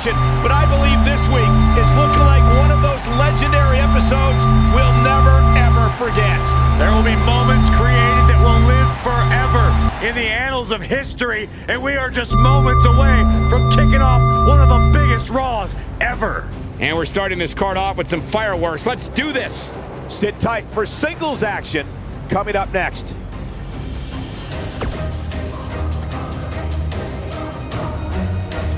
action, but I believe this week is looking like one of those legendary episodes we'll never, ever forget. There will be moments created that will live forever in the annals of history, and we are just moments away from kicking off one of the biggest Raws ever. And we're starting this card off with some fireworks. Let's do this. Sit tight for singles action coming up next.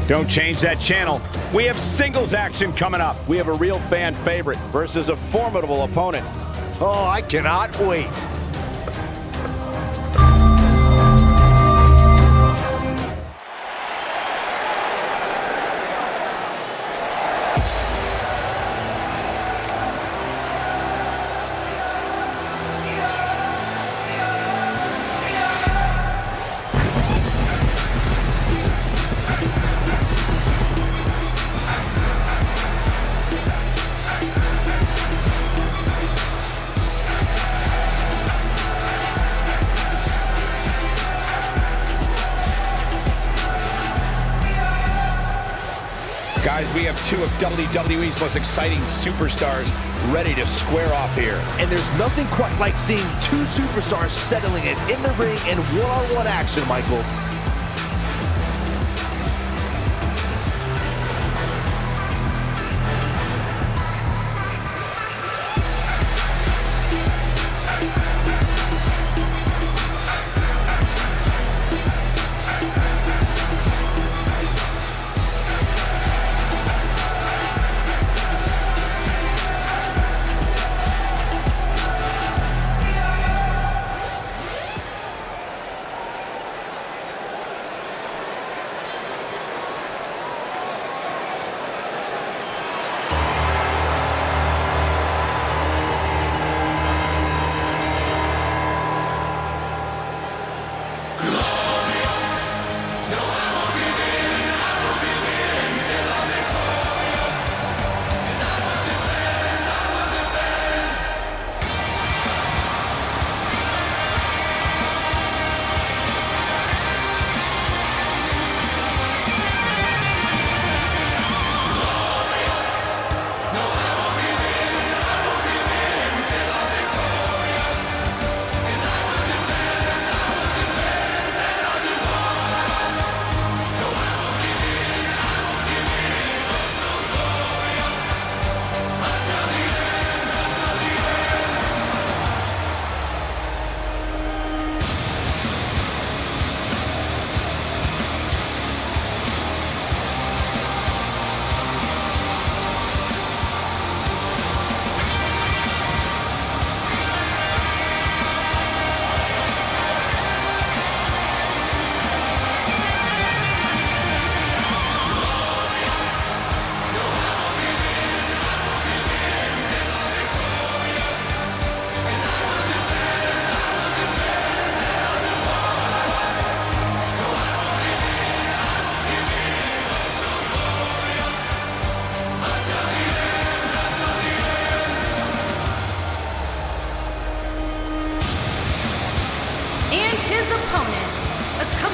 Don't change that channel. We have singles action coming up. We have a real fan favorite versus a formidable opponent. Oh, I cannot wait. Guys, we have two of WWE's most exciting superstars ready to square off here. And there's nothing quite like seeing two superstars settling it in the ring in one-on-one action, Michael.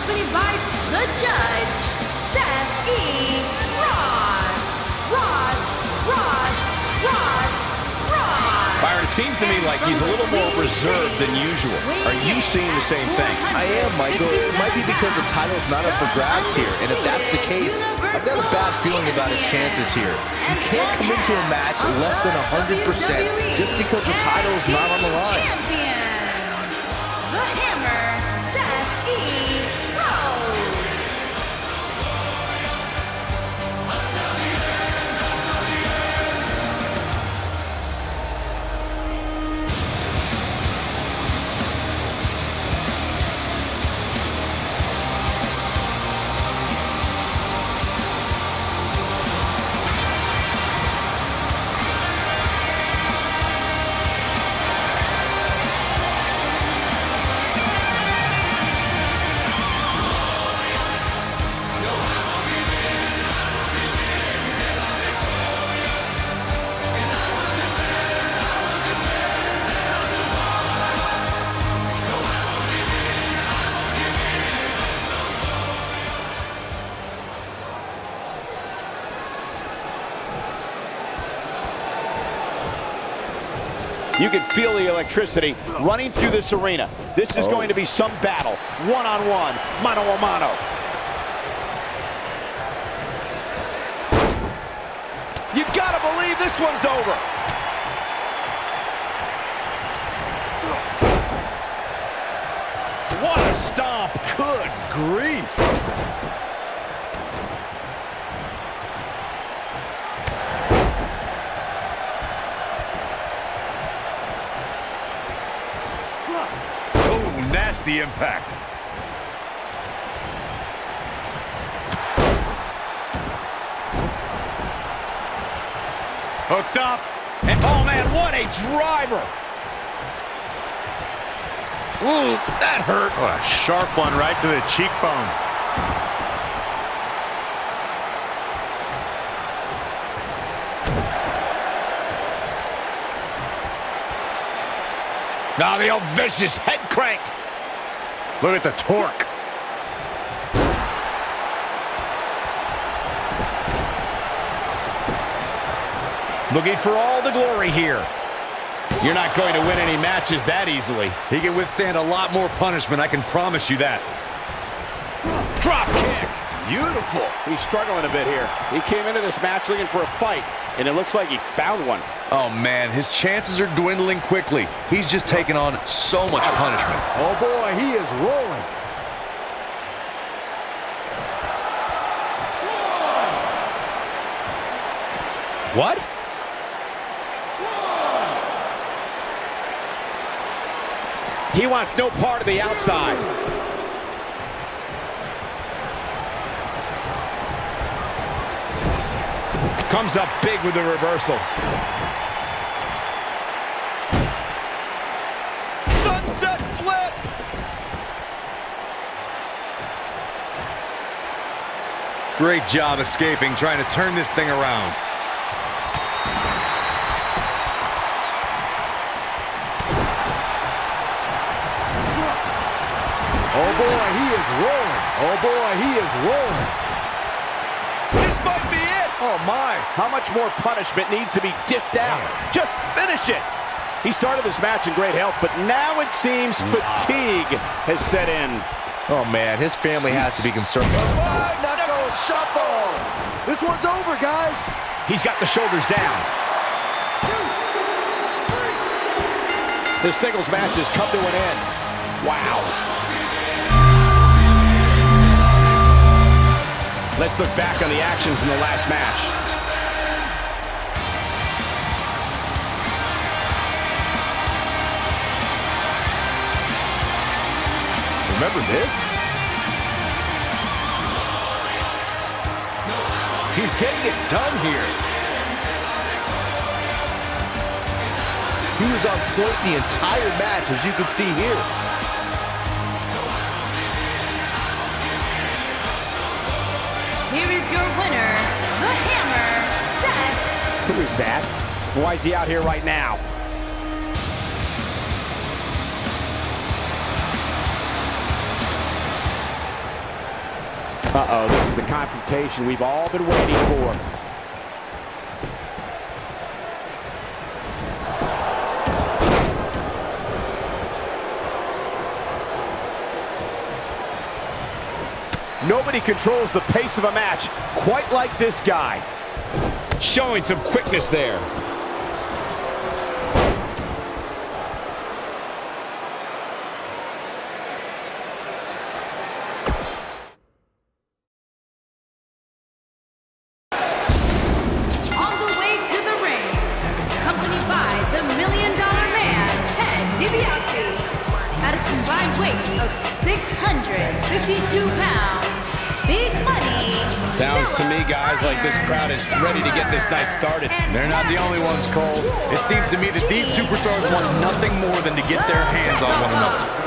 accompanied by the judge, Seth E. Ross. Byron, it seems to me like he's a little more reserved than usual. Are you seeing the same thing? I am, Michael. It might be because the title's not up for grabs here. And if that's the case, I've got a bad feeling about his chances here. You can't come into a match less than 100% just because the title's not on the line. The Hammer, Seth E. Rose. You can feel the electricity running through this arena. This is going to be some battle. One-on-one, mano-a-mano. You gotta believe this one's over. What a stomp. Good grief. Oh, nasty impact. Hooked up. And oh man, what a driver. Ooh, that hurt. Oh, a sharp one right to the cheekbone. Now the old vicious head crank. Look at the torque. Looking for all the glory here. You're not going to win any matches that easily. He can withstand a lot more punishment, I can promise you that. Drop kick. Beautiful. He's struggling a bit here. He came into this match looking for a fight, and it looks like he found one. Oh man, his chances are dwindling quickly. He's just taken on so much punishment. Oh boy, he is rolling. What? He wants no part of the outside. Comes up big with the reversal. Sunset flip. Great job escaping, trying to turn this thing around. Oh boy, he is rolling. Oh boy, he is rolling. This might be it. Oh my, how much more punishment needs to be dished out? Just finish it. He started this match in great health, but now it seems fatigue has set in. Oh man, his family has to be concerned. Knuckle shuffle. This one's over, guys. He's got the shoulders down. This singles match has come to an end. Wow. Let's look back on the action from the last match. Remember this? He's getting it done here. He was on point the entire match, as you can see here. Here is your winner, the Hammer, Seth. Who is that? Why is he out here right now? Uh-oh, this is the confrontation we've all been waiting for. Nobody controls the pace of a match quite like this guy. Showing some quickness there. All the way to the ring, accompanied by the $1 Million Man, Ted DiBiase, at a combined weight of 652 pounds. Big money. Sounds to me, guys, like this crowd is ready to get this night started. They're not the only ones, Cole. It seems to me that these superstars want nothing more than to get their hands on one another.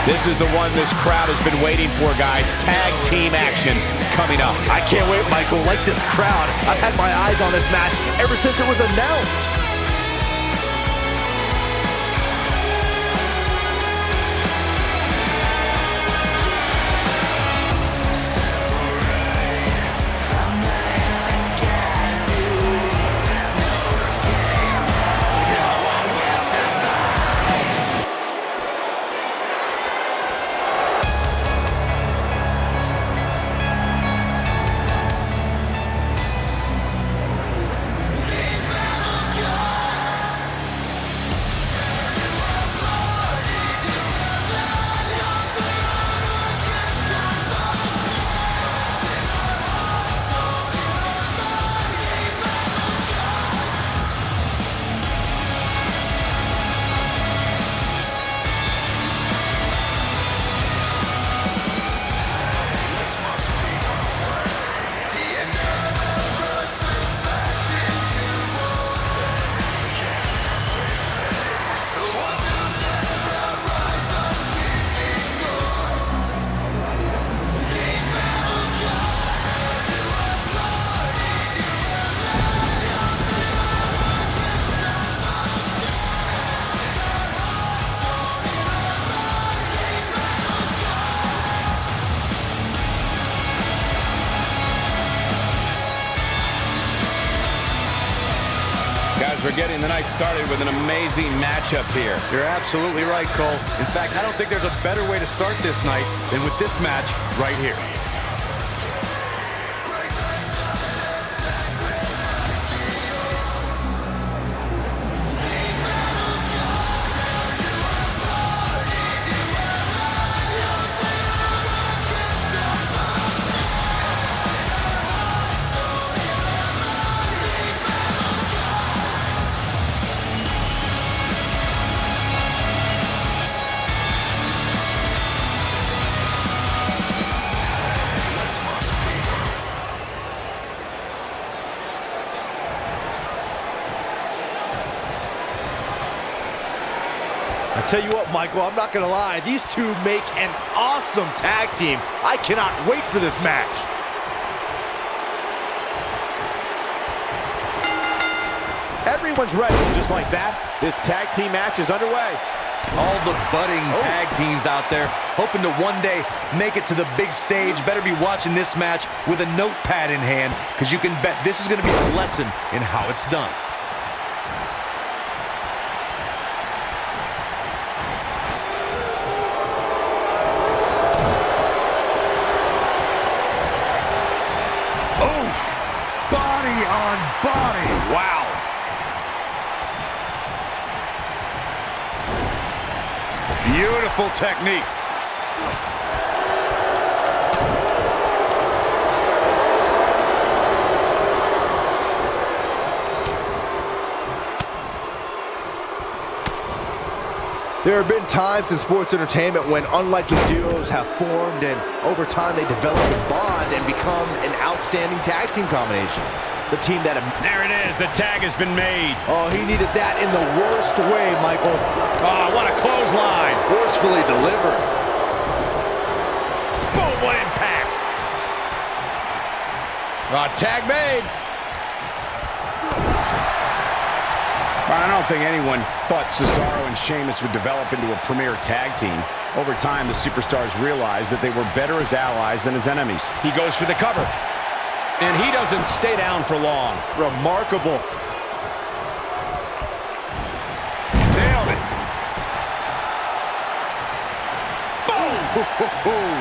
This is the one this crowd has been waiting for, guys. Tag team action coming up. I can't wait, Michael. Like this crowd, I've had my eyes on this match ever since it was announced. We're getting the night started with an amazing matchup here. You're absolutely right, Cole. In fact, I don't think there's a better way to start this night than with this match right here. I tell you what, Michael, I'm not going to lie. These two make an awesome tag team. I cannot wait for this match. Everyone's ready. Just like that, this tag team match is underway. All the budding tag teams out there hoping to one day make it to the big stage better be watching this match with a notepad in hand, because you can bet this is going to be a lesson in how it's done. Body on body. Wow. Beautiful technique. There have been times in sports entertainment when unlikely duos have formed, and over time they develop a bond and become an outstanding tag team combination. The team that... There it is. The tag has been made. Oh, he needed that in the worst way, Michael. Oh, what a clothesline. Forcefully delivered. Boom, what impact. Tag made. I don't think anyone thought Cesaro and Sheamus would develop into a premier tag team. Over time, the superstars realized that they were better as allies than as enemies. He goes for the cover. And he doesn't stay down for long. Remarkable. Nailed it. Boom!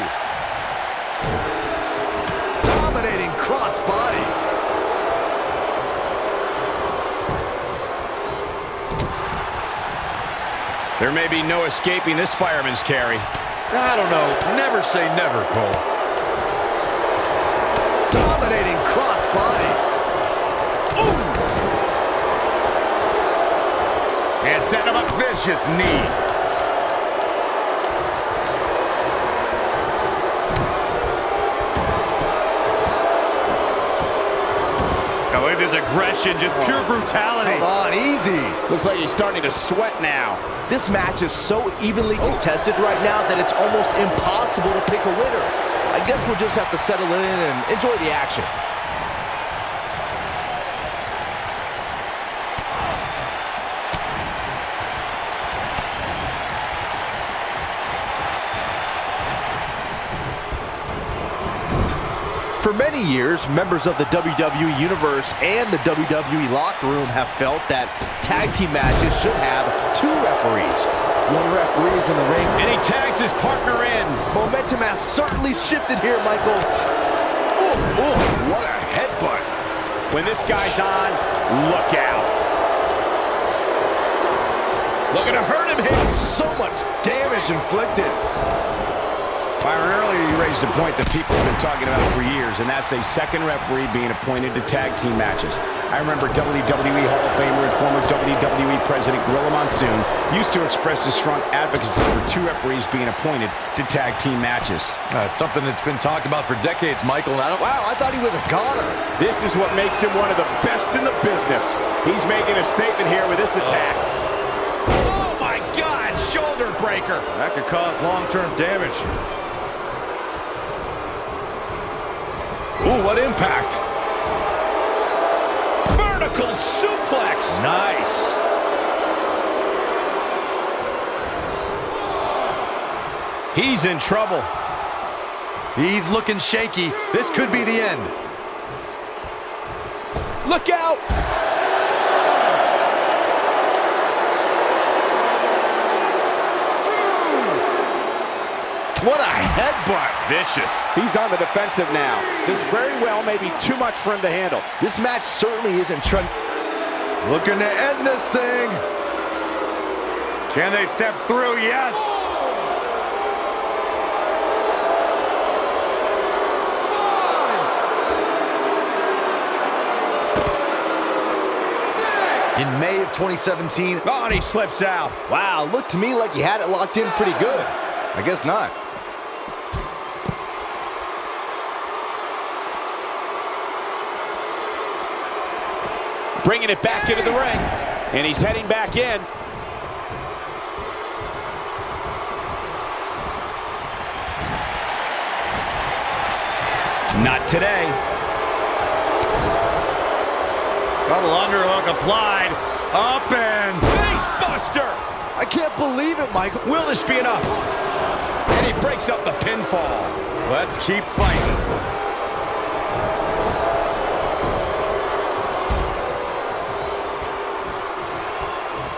Dominating crossbody. There may be no escaping this fireman's carry. I don't know. Never say never, Cole. Dominating crossbody. Ooh! And setting him up. Vicious knee. Oh, with his aggression, just pure brutality. Come on, easy. Looks like he's starting to sweat now. This match is so evenly contested right now that it's almost impossible to pick a winner. I guess we'll just have to settle in and enjoy the action. For many years, members of the WWE Universe and the WWE locker room have felt that tag team matches should have 2 referees. One referee is in the ring, And he tags his partner in. momentum has certainly shifted here, Michael. Oh, what a headbutt. When this guy's on, look out. Looking to hurt him here. So much damage inflicted. Byron, earlier you raised a point that people have been talking about for years, and that's a second referee being appointed to tag team matches. I remember WWE Hall of Famer and former WWE President Gorilla Monsoon used to express his strong advocacy for 2 referees being appointed to tag team matches. It's something that's been talked about for decades, Michael. And Wow, I thought he was a goner. This is what makes him one of the best in the business. He's making a statement here with this attack. Oh, my God. Shoulder breaker. That could cause long-term damage. Ooh, what impact. Vertical suplex. Nice. He's in trouble. he's looking shaky. This could be the end. Look out. What a headbutt. Vicious. He's on the defensive now. This very well may be too much for him to handle. This match certainly isn't Looking to end this thing. Can they step through? Yes. In May of 2017, Oh, and he slips out. Wow, looked to me like he had it locked in pretty good. I guess not. Bringing it back into the ring. And he's heading back in. Not today. Double underhook applied. Up and Face buster. I can't believe it, Michael. Will this be enough? And he breaks up the pinfall. let's keep fighting.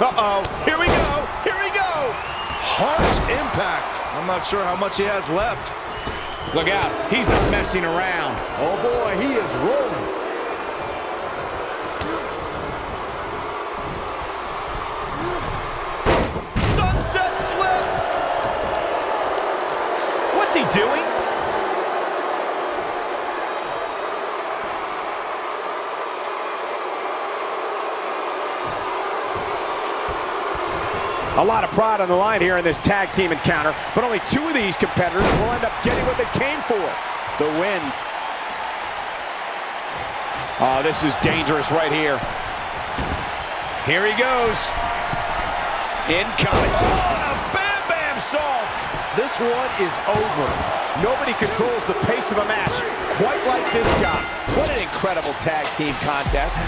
Uh-oh. Here we go. Here we go. harsh impact. I'm not sure how much he has left. Look out. He's not messing around. Oh boy, he is rolling. Sunset flip. What's he doing? A lot of pride on the line here in this tag team encounter, but only 2 of these competitors will end up getting what they came for, the win. Oh, this is dangerous right here. Here he goes. Incoming. Oh, a Bam Bam Salt. This one is over. Nobody controls the pace of a match quite like this guy. What an incredible tag team contest.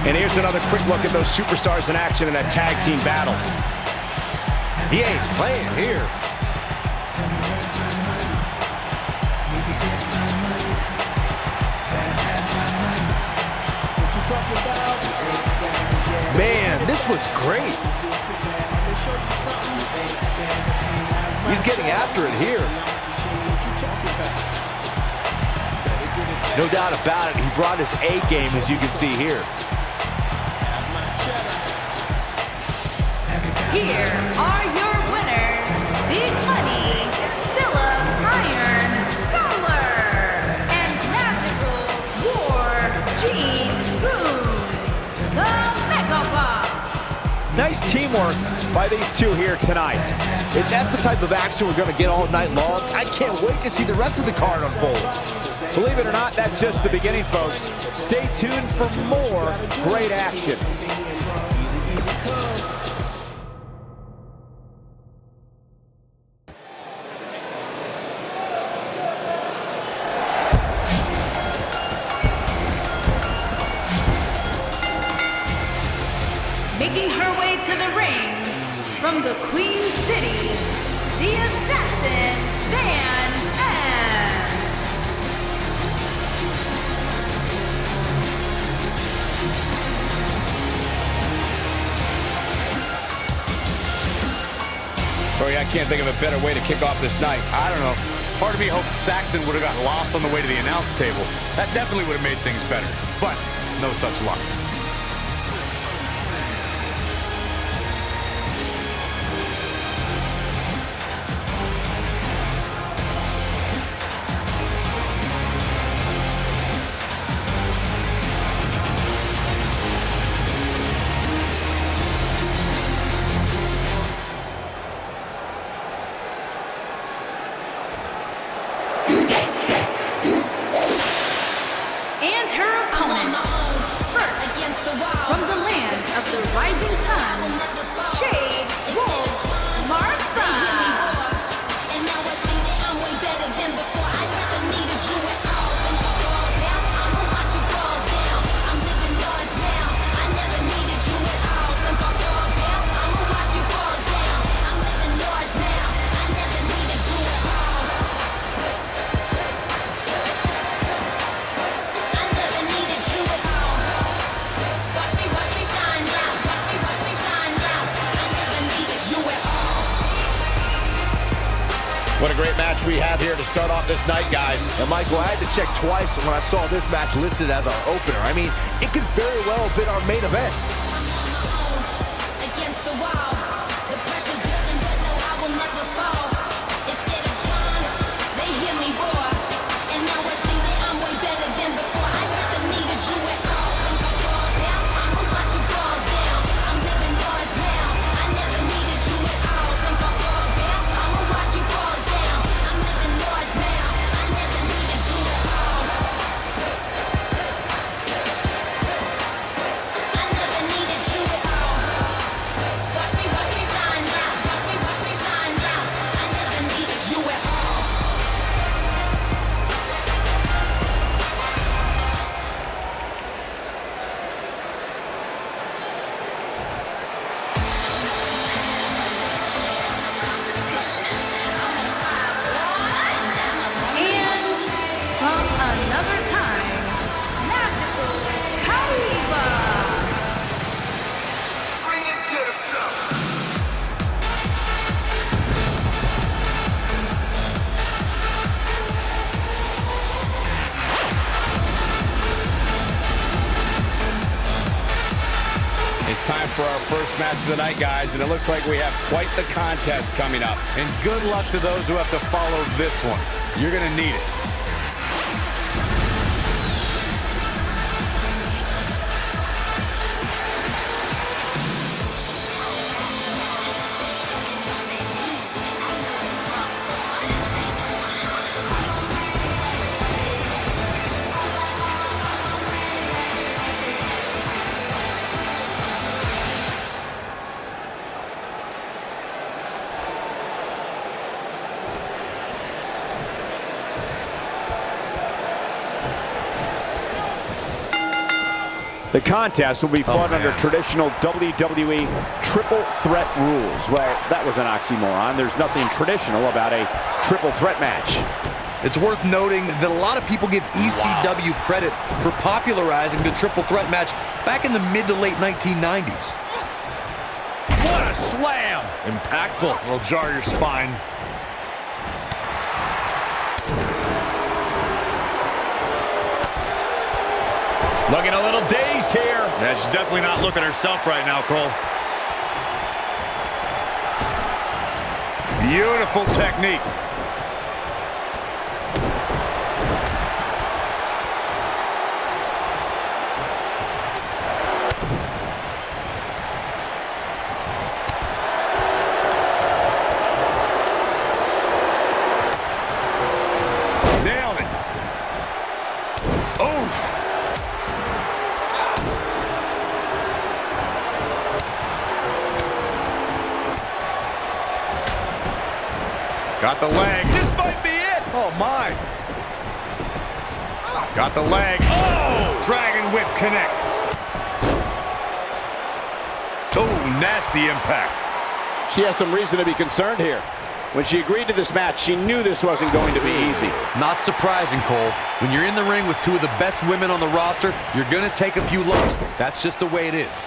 And here's another quick look at those superstars in action in a tag team battle. He ain't playing here. Man, this was great. He's getting after it here. No doubt about it, he brought his A game, as you can see here. Here are your winners, Big Money, Philip Iron Fowler, and Magical War Gene Boone, the Mega Box. Nice teamwork by these two here tonight. If that's the type of action we're going to get all night long, I can't wait to see the rest of the card unfold. Believe it or not, that's just the beginning, folks. Stay tuned for more great action. Making her way to the ring from the Queen City, the Assassin Van M. Corey, I can't think of a better way to kick off this night. I don't know. Part of me hoped Saxton would have gotten lost on the way to the announce table. That definitely would have made things better. But no such luck. And her opponent, first, from the land of the rising sun, Shade Wolf Martha. And now I see that I'm way better than before. I never needed you at all. When you fall down, I'ma watch you fall down. I'm living large now. I never needed you at all. When I fall down, I'ma watch you fall down. I'm living large now. I never needed you at all. I never needed you at all. Watch me shine now. Watch me shine now. I never needed you at all. What a great match we have here to start off this night, guys. And Michael, I had to check twice when I saw this match listed as our opener. I mean, it could very well have been our main event. Against the wall, the pressure's building, but no, I will never fall. Instead of climb, they hear me roar, and now I see that I'm way better than before. I never needed you at all. When I fall down, I'ma watch you fall down. I'm living large now. I never needed you at all. When I fall down, I'ma watch you fall down. I'm living large now. I never needed you at all. I never needed you at all. Watch me shine now. Watch me shine now. I never needed you at all. And from another time, Magical Kaiba. It's time for our first match of the night, guys, and it looks like we have quite the contest coming up. And good luck to those who have to follow this one. You're going to need it. The contest will be fought under traditional WWE triple threat rules. Well, that was an oxymoron. There's nothing traditional about a triple threat match. It's worth noting that a lot of people give ECW credit for popularizing the triple threat match back in the mid to late 1990s. What a slam! Impactful. It'll jar your spine. Looking a little dazed here. Yeah, she's definitely not looking herself right now, Cole. Beautiful technique. Got the leg. This might be it. Oh, my. Got the leg. Oh! Dragon Whip connects. Oh, nasty impact. She has some reason to be concerned here. When she agreed to this match, she knew this wasn't going to be easy. Not surprising, Cole. When you're in the ring with two of the best women on the roster, you're going to take a few lumps. That's just the way it is.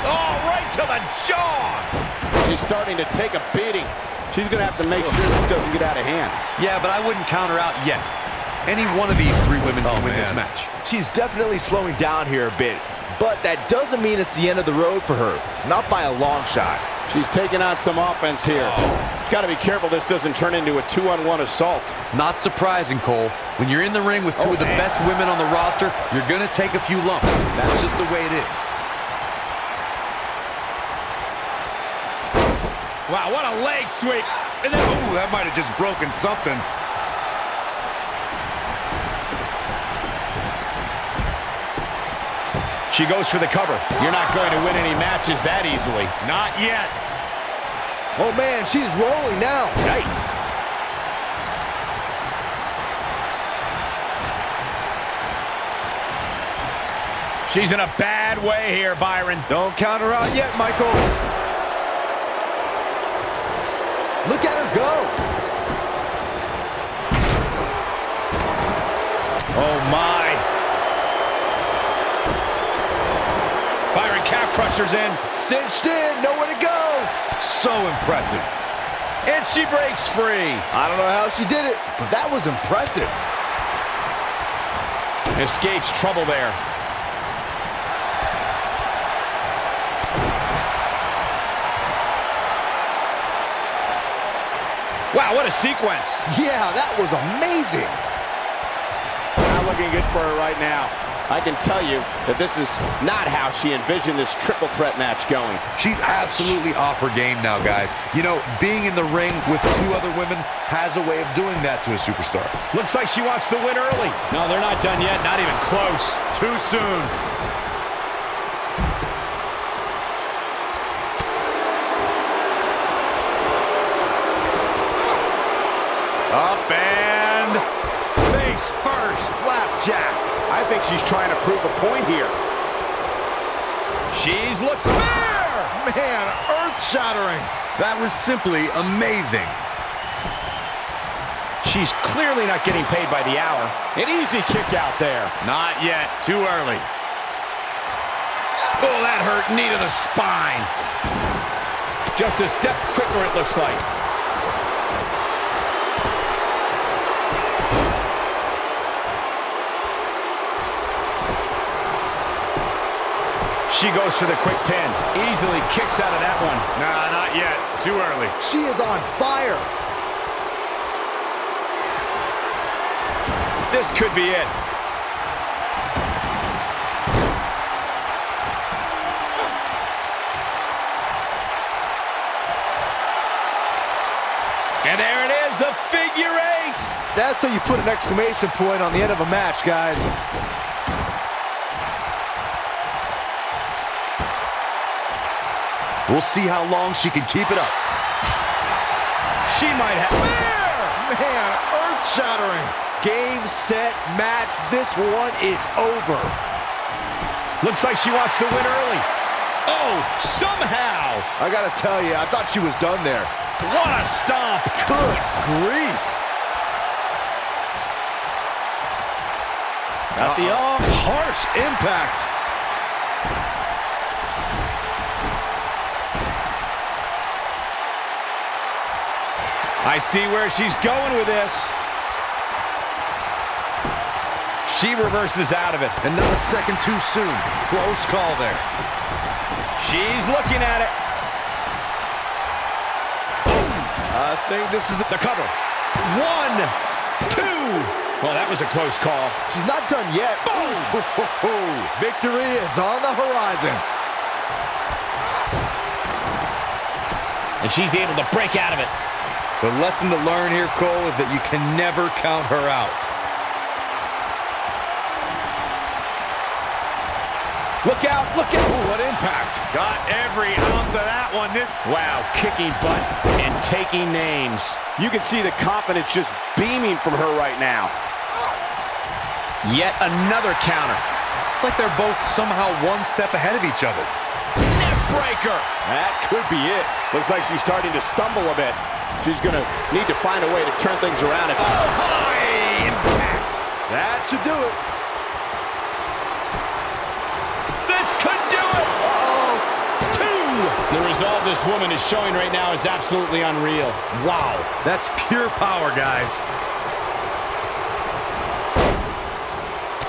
Oh, right to the jaw. She's starting to take a beating. She's going to have to make sure this doesn't get out of hand. Yeah, but I wouldn't count her out yet. Any one of these three women can win this match. She's definitely slowing down here a bit, but that doesn't mean it's the end of the road for her. Not by a long shot. She's taking on some offense here. Got to be careful this doesn't turn into a 2-on-1 assault. Not surprising, Cole. When you're in the ring with two of the best women on the roster, you're going to take a few lumps. That's just the way it is. Wow, what a leg sweep. And then, ooh, that might have just broken something. She goes for the cover. You're not going to win any matches that easily. Not yet. Oh, man, she's rolling now. Yikes. She's in a bad way here, Byron. Don't count her out yet, Michael. Look at her go. Oh, my. Byron calf crusher's in. Cinched in, nowhere to go. So impressive. And she breaks free. I don't know how she did it, but that was impressive. Escapes trouble there. Wow, what a sequence. Yeah, that was amazing. Not looking good for her right now. I can tell you that this is not how she envisioned this triple threat match going. She's absolutely off her game now, guys. You know, being in the ring with two other women has a way of doing that to a superstar. Looks like she wants to win early. No, they're not done yet. Not even close. Too soon. Up and face first. Flapjack. I think she's trying to prove a point here. She's looked fair. Man, earth-shattering. That was simply amazing. She's clearly not getting paid by the hour. An easy kick out there. Not yet. Too early. Oh, that hurt. Knee to the spine. Just a step quicker, it looks like. She goes for the quick pin. Easily kicks out of that one. Nah, not yet. Too early. She is on fire. This could be it. And there it is, the figure eight. That's how you put an exclamation point on the end of a match, guys. We'll see how long she can keep it up. She might have... Man, earth-shattering. Game, set, match. This one is over. Looks like she wants to win early. Oh, somehow. I gotta tell you, I thought she was done there. What a stomp. Good grief. Got the harsh impact. I see where she's going with this. She reverses out of it. And not a second too soon. Close call there. She's looking at it. I think this is The cover. 1, 2. Well, that was a close call. She's not done yet. Boom. Victory is on the horizon. And she's able to break out of it. The lesson to learn here, Cole, is that you can never count her out. Look out, look out. Ooh, what impact. Got every ounce of that one. Wow, kicking butt and taking names. You can see the confidence just beaming from her right now. Yet another counter. It's like they're both somehow one step ahead of each other. Neck breaker. That could be it. Looks like she's starting to stumble a bit. She's going to need to find a way to turn things around. Oh, high impact. That should do it. This could do it. Uh-oh. Two. The resolve this woman is showing right now is absolutely unreal. Wow, that's pure power, guys.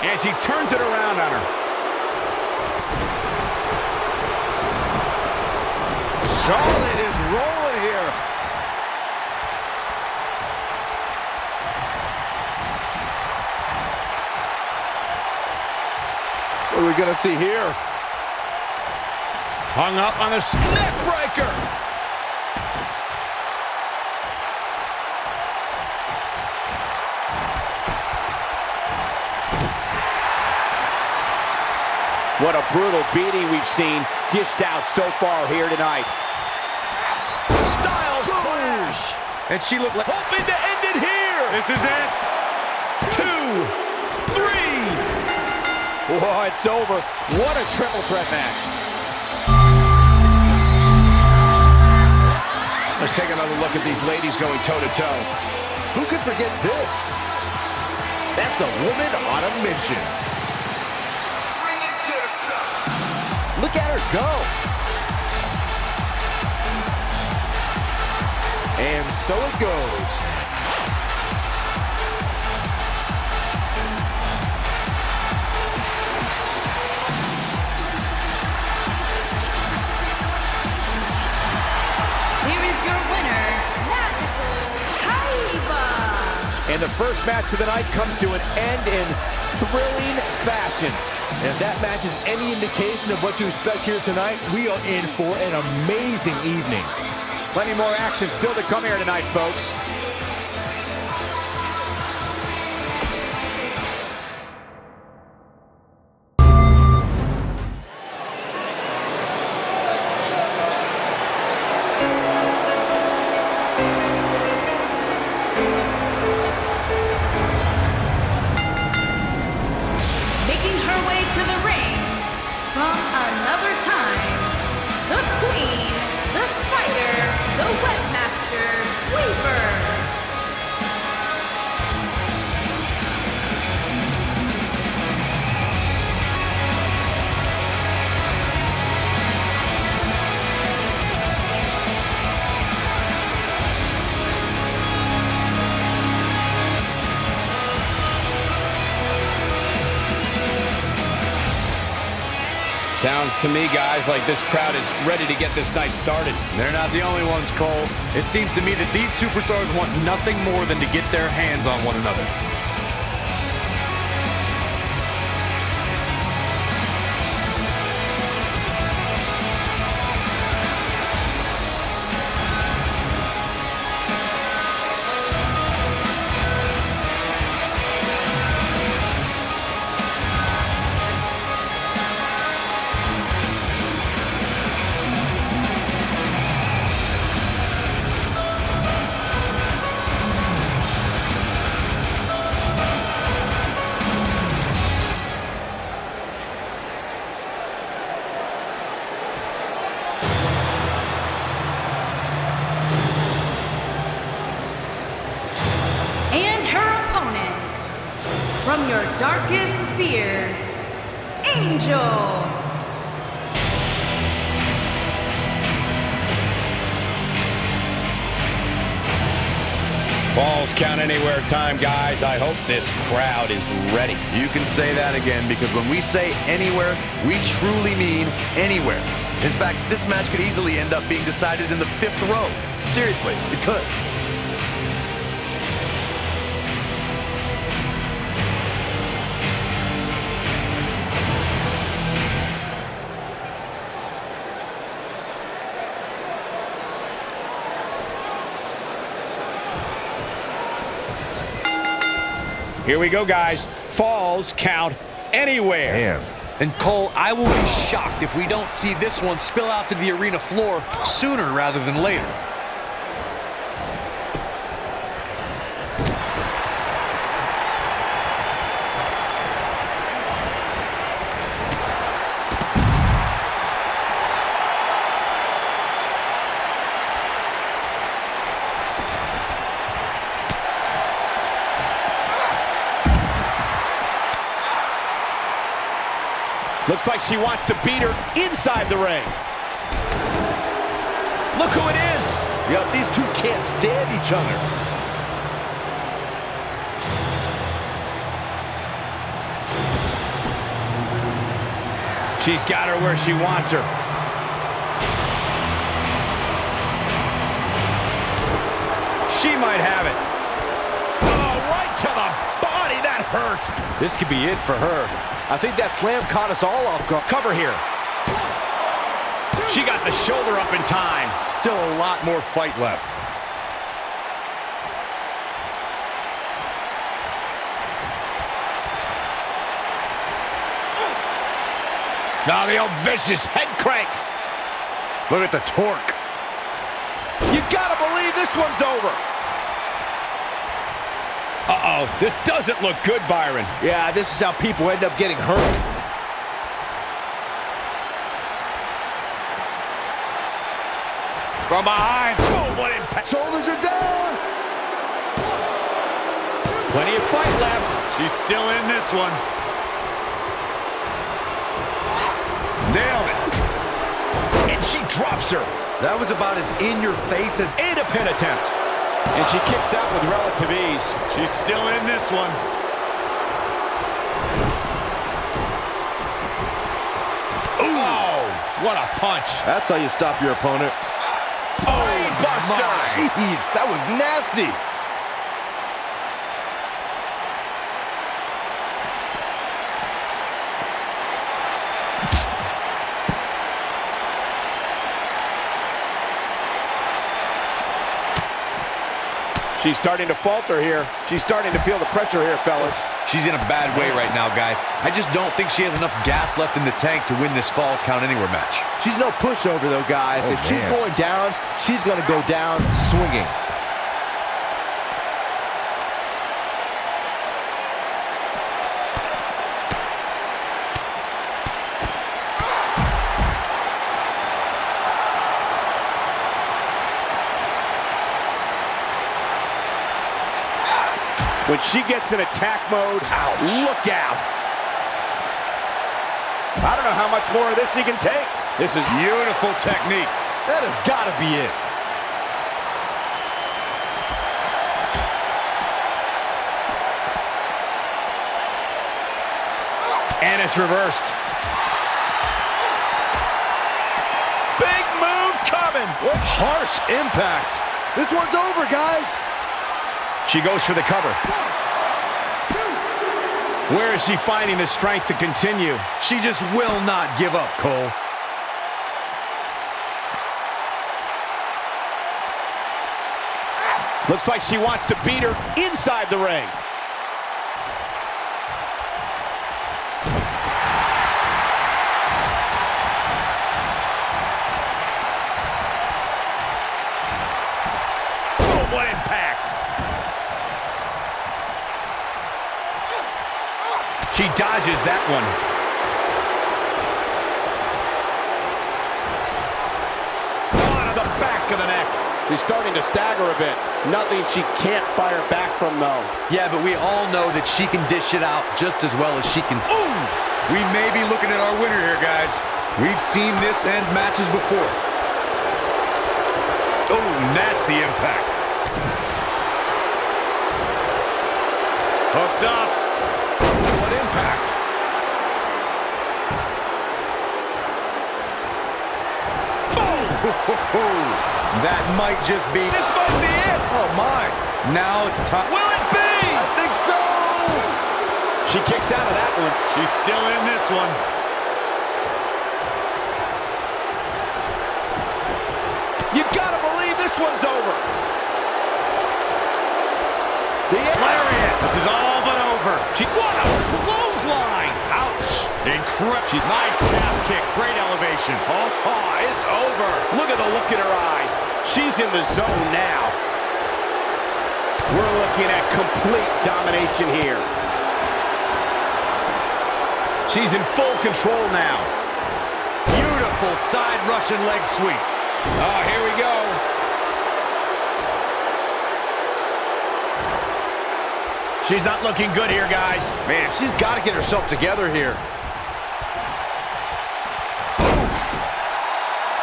And she turns it around on her. Charlotte is rolling here. What are we going to see here? Hung up on a neck breaker. What a brutal beating we've seen dished out so far here tonight. Styles clash. And she looked like... Hoping to end it here. This is it. 2, 3. Oh, it's over. What a triple threat match. Let's take another look at these ladies going toe-to-toe. Who could forget this? That's a woman on a mission. Look at her go. And so it goes. Here is your winner, Kaiba. And the first match of the night comes to an end in thrilling fashion. And if that match is any indication of what to expect here tonight, we are in for an amazing evening. Plenty more action still to come here tonight, folks. Making her way to the ring from another time, the Queen, the Spider, the Webmaster, Weaver. Sounds to me, guys, like this crowd is ready to get this night started. They're not the only ones, Cole. It seems to me that these superstars want nothing more than to get their hands on one another. And her opponent, from your darkest fears, Angel. Falls count anywhere time, guys. I hope this crowd is ready. You can say that again, because when we say anywhere, we truly mean anywhere. In fact, this match could easily end up being decided in the 5th row. Seriously, it could. Here we go, guys. Falls count anywhere. Man, And Cole, I will be shocked if we don't see this one spill out to the arena floor sooner rather than later. Looks like she wants to beat her inside the ring. Look who it is. Yep, these two can't stand each other. She's got her where she wants her. She might have it. Oh, right to the body. That hurt. This could be it for her. I think that slam caught us all off guard. Cover here. She got the shoulder up in time. Still a lot more fight left. Now the old vicious head crank. Look at the torque. You gotta believe this one's over. Uh-oh, this doesn't look good, Byron. Yeah, this is how people end up getting hurt. From behind. Oh, what impact. Shoulders are down. Plenty of fight left. She's still in this one. Nailed it. And she drops her. That was about as in-your-face as And a pin attempt. And she kicks out with relative ease. She's still in this one. Ooh. Oh, what a punch. That's how you stop your opponent. Oh, buster. Jeez, that was nasty. She's starting to falter here. She's starting to feel the pressure here, fellas. she's in a bad way right now, guys. I just don't think she has enough gas left in the tank to win this Falls Count Anywhere match. She's no pushover, though, guys. If she's going down, she's going to go down swinging. When she gets in attack mode, look out. I don't know how much more of this he can take. This is beautiful technique. That has got to be it. And it's reversed. Big move coming. What harsh impact. This one's over, guys. She goes for the cover. Where is she finding the strength to continue? She just will not give up, Cole. Looks like she wants to beat her inside the ring. Oh, what impact. She dodges that one. On the back of the neck. She's starting to stagger a bit. Nothing she can't fire back from, though. Yeah, but we all know that she can dish it out just as well as she can. Ooh! We may be looking at our winner here, guys. We've seen this end matches before. Oh, nasty impact. Hooked up. What impact. That might just be. This might be it. Oh, my. Now it's time. Will it be? I think so. She kicks out of that one. She's still in this one. You gotta believe this one's over. Lariat. This is all but over. What a clothesline. Ouch. Incredible. Nice calf kick. Great elevation. Oh, it's over. Look at the look in her eyes. She's in the zone now. We're looking at complete domination here. She's in full control now. Beautiful side Russian leg sweep. Oh, here we go. She's not looking good here, guys. Man, she's got to get herself together here.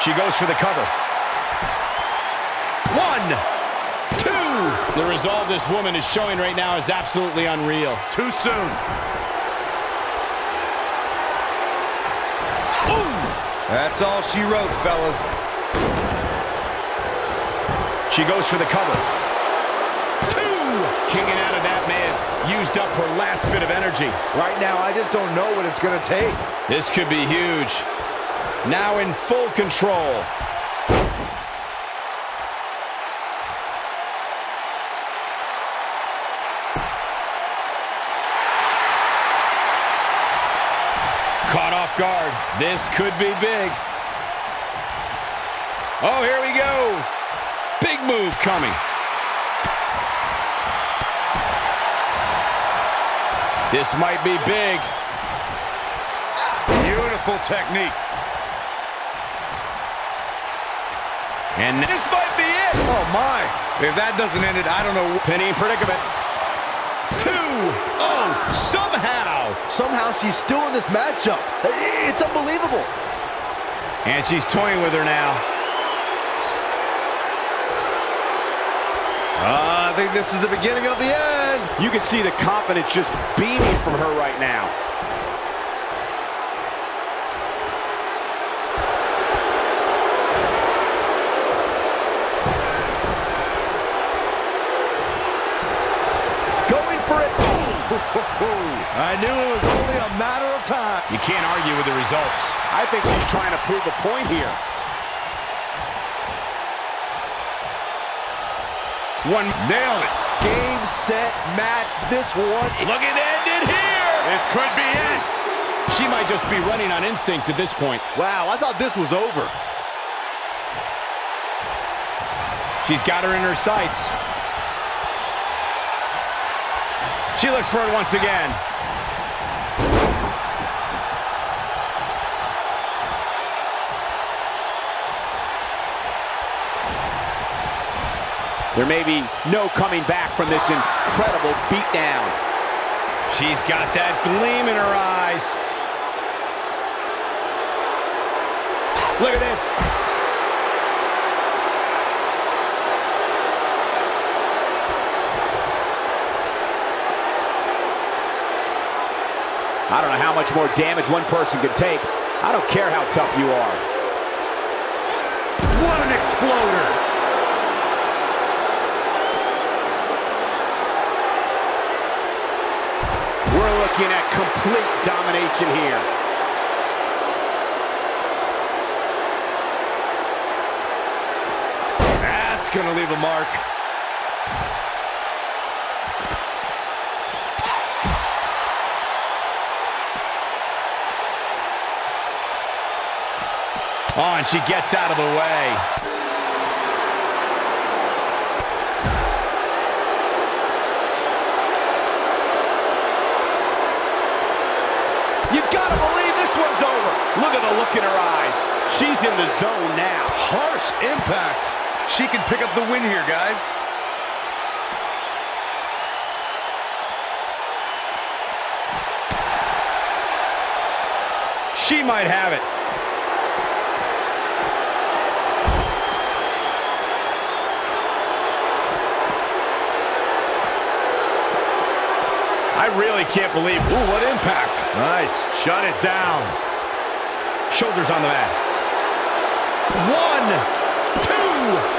She goes for the cover. 1, 2. The resolve this woman is showing right now is absolutely unreal. Too soon. That's all she wrote, fellas. She goes for the cover. 2. Kicking out of that man. Used up her last bit of energy. Right now, I just don't know what it's going to take. This could be huge. Now in full control. Caught off guard. This could be big. Oh, here we go. Big move coming. This might be big. Beautiful technique. And This might be it. Oh, my. If that doesn't end it, I don't know. pinning predicament. 2. Oh, Somehow she's still in this matchup. It's unbelievable. and she's toying with her now. I think this is the beginning of the end. You can see the confidence just beaming from her right now. Going for it. I knew it was only a matter of time. You can't argue with the results. I think she's trying to prove a point here. One, nailed it. Game, set, match. This one. Looking to end it here. This could be it. She might just be running on instinct at this point. Wow, I thought this was over. She's got her in her sights. She looks for it once again. There may be no coming back from this incredible beatdown. She's got that gleam in her eyes. Look at this. I don't know how much more damage one person can take. I don't care how tough you are. What an exploder. We're looking at complete domination here. That's going to leave a mark. Oh, and she gets out of the way. You gotta believe this one's over. Look at the look in her eyes. She's in the zone now. Harsh impact. She can pick up the win here, guys. She might have it. I really can't believe. Ooh, what impact. Nice. Shut it down. Shoulders on the mat. 1, 2.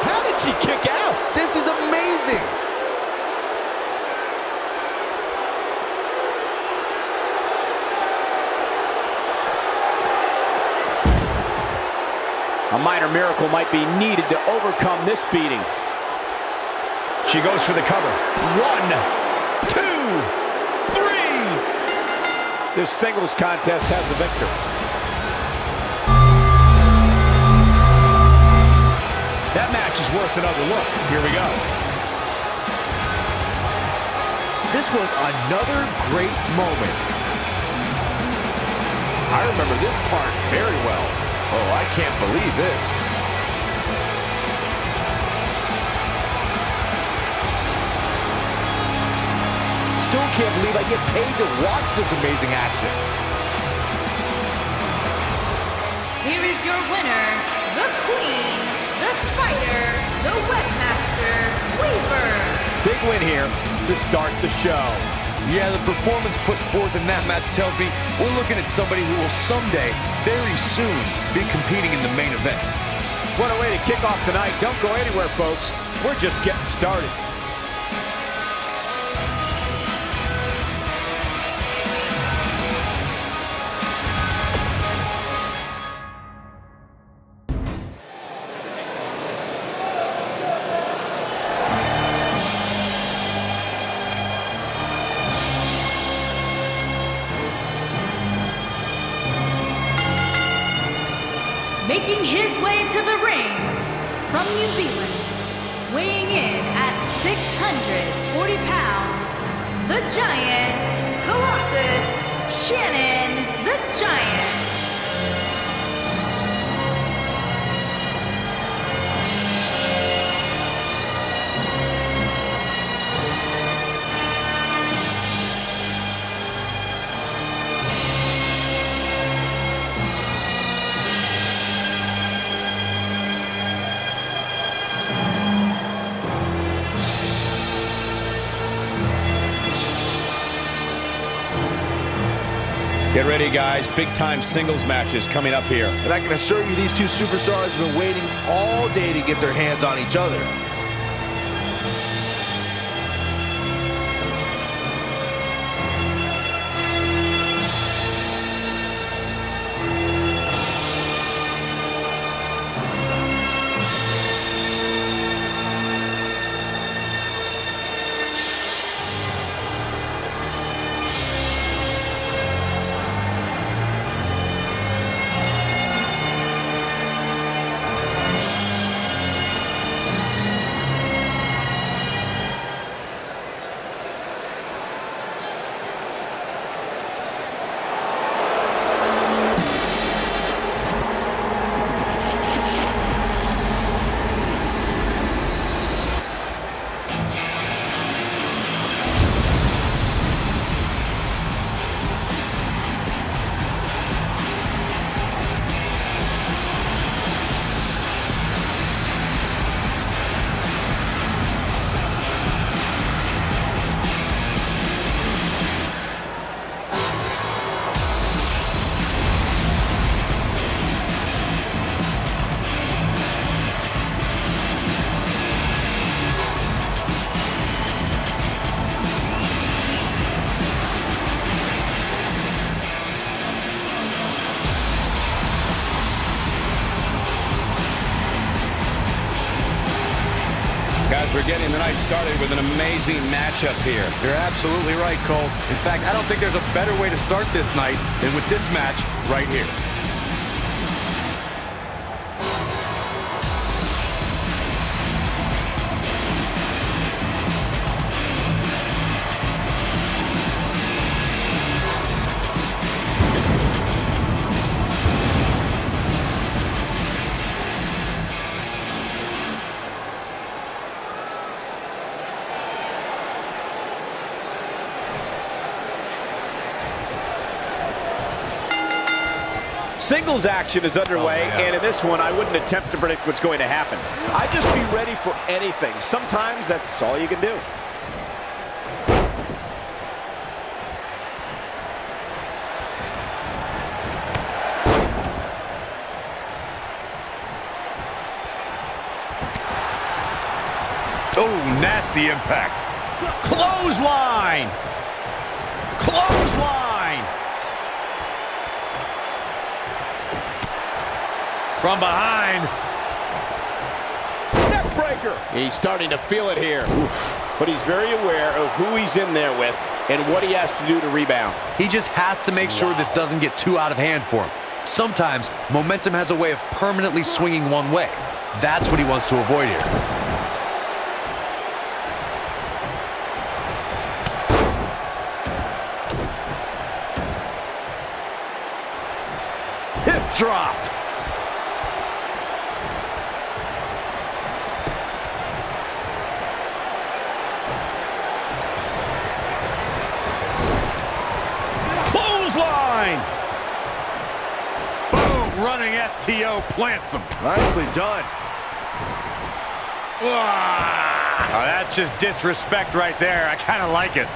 How did she kick out? This is amazing. A minor miracle might be needed to overcome this beating. She goes for the cover. 1, 2, 3. This singles contest has the victor. That match is worth another look. Here we go. This was another great moment. I remember this part very well. Oh, I can't believe this. Still can't believe I get paid to watch this amazing action. Here is your winner, the Queen, the Fighter, the Webmaster, Weaver. Big win here to start the show. Yeah, the performance put forth in that match tells me we're looking at somebody who will someday, very soon, be competing in the main event. What a way to kick off the night. Don't go anywhere, folks. We're just getting started. Making his way to the ring from New Zealand, weighing in at 640 pounds, the Giant, Colossus, Shannon, the Giant. Get ready, guys. Big-time singles matches coming up here. And I can assure you these two superstars have been waiting all day to get their hands on each other. Guys, we're getting the night started with an amazing matchup here. You're absolutely right, Cole. In fact, I don't think there's a better way to start this night than with this match right here. Singles action is underway, and in this one, I wouldn't attempt to predict what's going to happen. I'd just be ready for anything. Sometimes that's all you can do. Oh, nasty impact. Clothesline! Clothesline! From behind. Neck breaker. He's starting to feel it here. Oof. But he's very aware of who he's in there with. and what he has to do to rebound. He just has to make sure this doesn't get too out of hand for him. Sometimes momentum has a way of permanently swinging one way. That's what he wants to avoid here. Hip drop. Clothesline. Boom, running STO plants him. Nicely done. Oh, that's just disrespect right there. I kind of like it.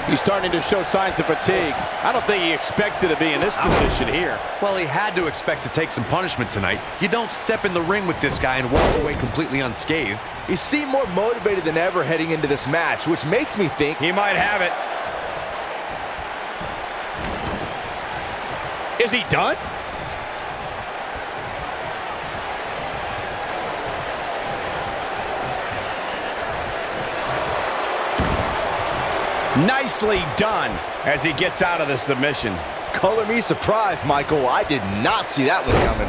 He's starting to show signs of fatigue. I don't think he expected to be in this position here. Well, he had to expect to take some punishment tonight. You don't step in the ring with this guy and walk away completely unscathed. He seemed more motivated than ever heading into this match, which makes me think He might have it. Is he done? Nicely done as he gets out of the submission. color me surprised, Michael. I did not see that one coming.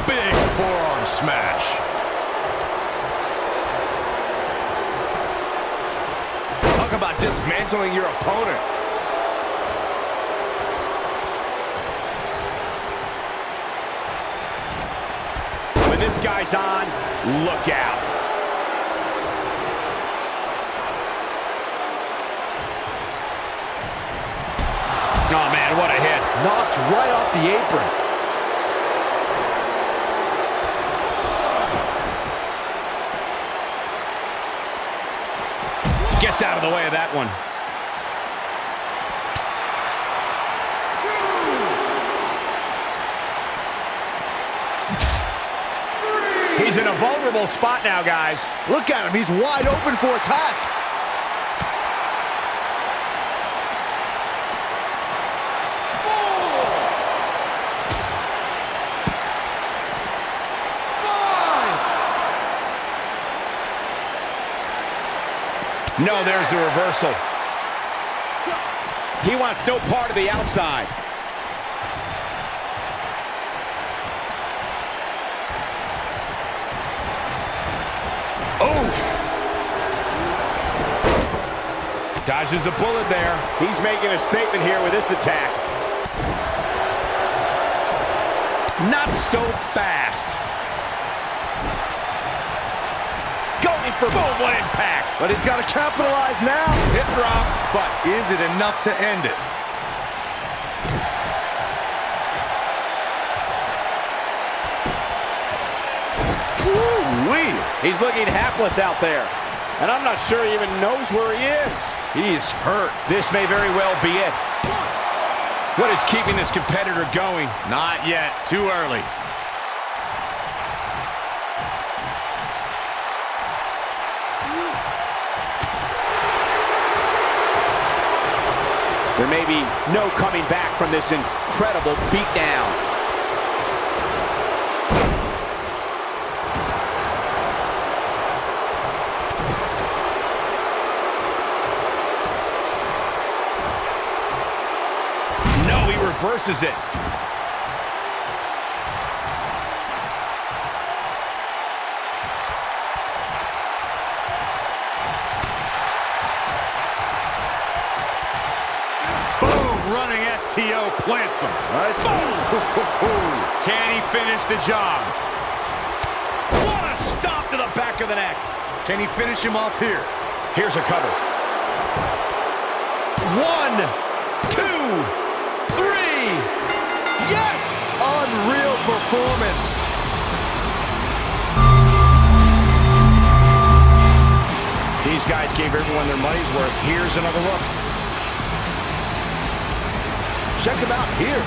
Big forearm smash. Talk about dismantling your opponent. When this guy's on, look out. Oh, man, what a hit. Knocked right off the apron. Gets out of the way of that one. He's in a vulnerable spot now, guys. Look at him. He's wide open for attack. No, there's the reversal. He wants no part of the outside. Oof. Dodges a bullet there. He's making a statement here with this attack. Not so fast. Going for boom, what impact. But he's got to capitalize now. Hip drop, But is it enough to end it? woo-wee. He's looking hapless out there. And I'm not sure he even knows where he is. He is hurt. This may very well be it. What is keeping this competitor going? Not yet. Too early. There may be no coming back from this incredible beatdown. No, he reverses it. Running STO plants him. Nice. Can he finish the job? What a stop to the back of the neck. Can he finish him off here? Here's a cover. 1, 2, 3. Yes! Unreal performance. These guys gave everyone their money's worth. Here's another look. Check him out here.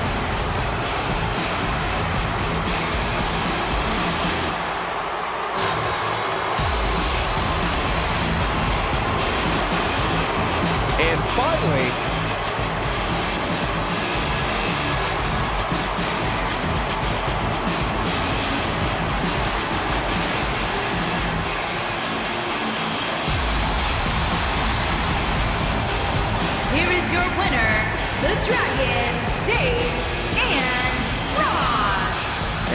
And finally,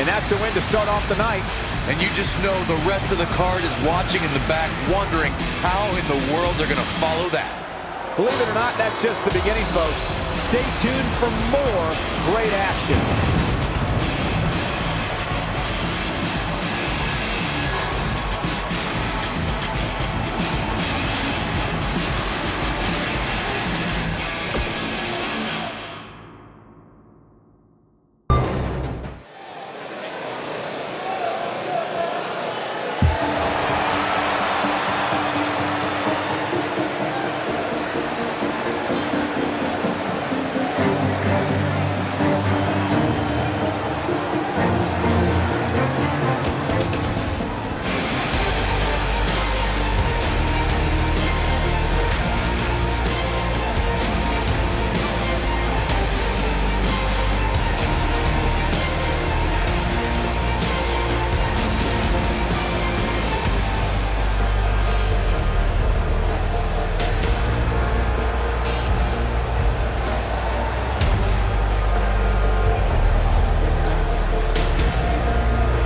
And that's a win to start off the night. And you just know the rest of the card is watching in the back, wondering how in the world they're going to follow that. Believe it or not, that's just the beginning, folks. Stay tuned for more great action.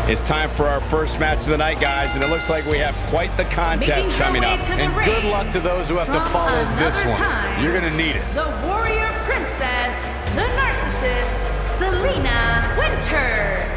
It's time for our first match of the night, guys, and it looks like we have quite the contest coming up. And good luck to those who have to follow this one. You're going to need it. The Warrior Princess, the Narcissist, Selena Winter.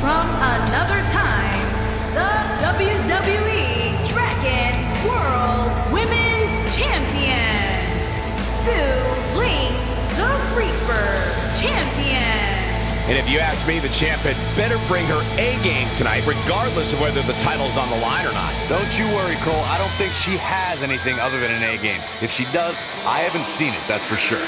From another time, the WWE Dragon World Women's Champion, Sue Ling, the Reaper Champion. And if you ask me, the champ had better bring her A game tonight, regardless of whether the title's on the line or not. Don't you worry, Cole. I don't think she has anything other than an A game. If she does, I haven't seen it, that's for sure.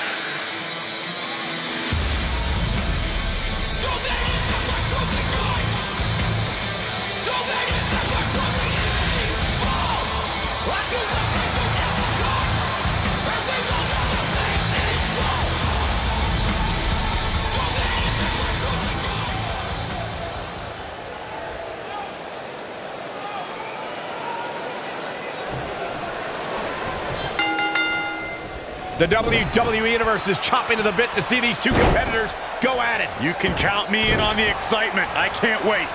The WWE Universe is chopping to the bit to see these two competitors go at it. You can count me in on the excitement. I can't wait.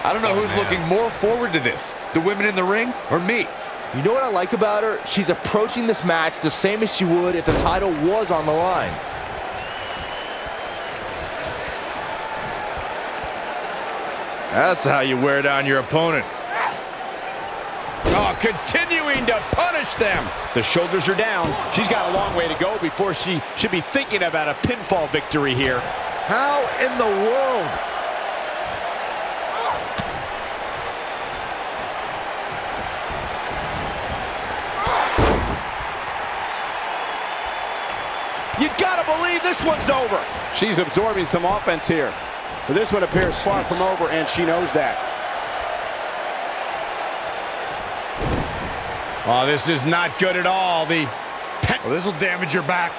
I don't know who's looking more forward to this, the women in the ring or me. You know what I like about her? She's approaching this match the same as she would if the title was on the line. That's how you wear down your opponent. Oh, continuing to punish them. The shoulders are down. She's got a long way to go before she should be thinking about a pinfall victory here. How in the world? You gotta believe this one's over. She's absorbing some offense here. But this one appears far from over, and she knows that. Oh, this is not good at all. Well, this will damage your back.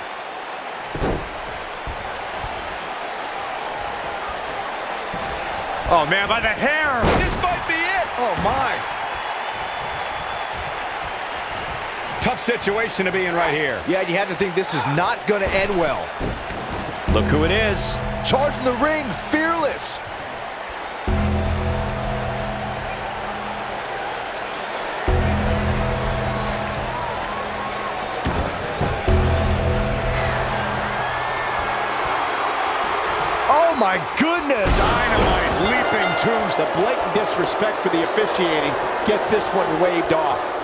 Oh, man, by the hair. This might be it. Oh, my. Tough situation to be in right here. Yeah, you have to think this is not going to end well. Look who it is. Charging the ring, fearless. Oh my goodness! Dynamite leaping tombs. The blatant disrespect for the officiating gets this one waved off.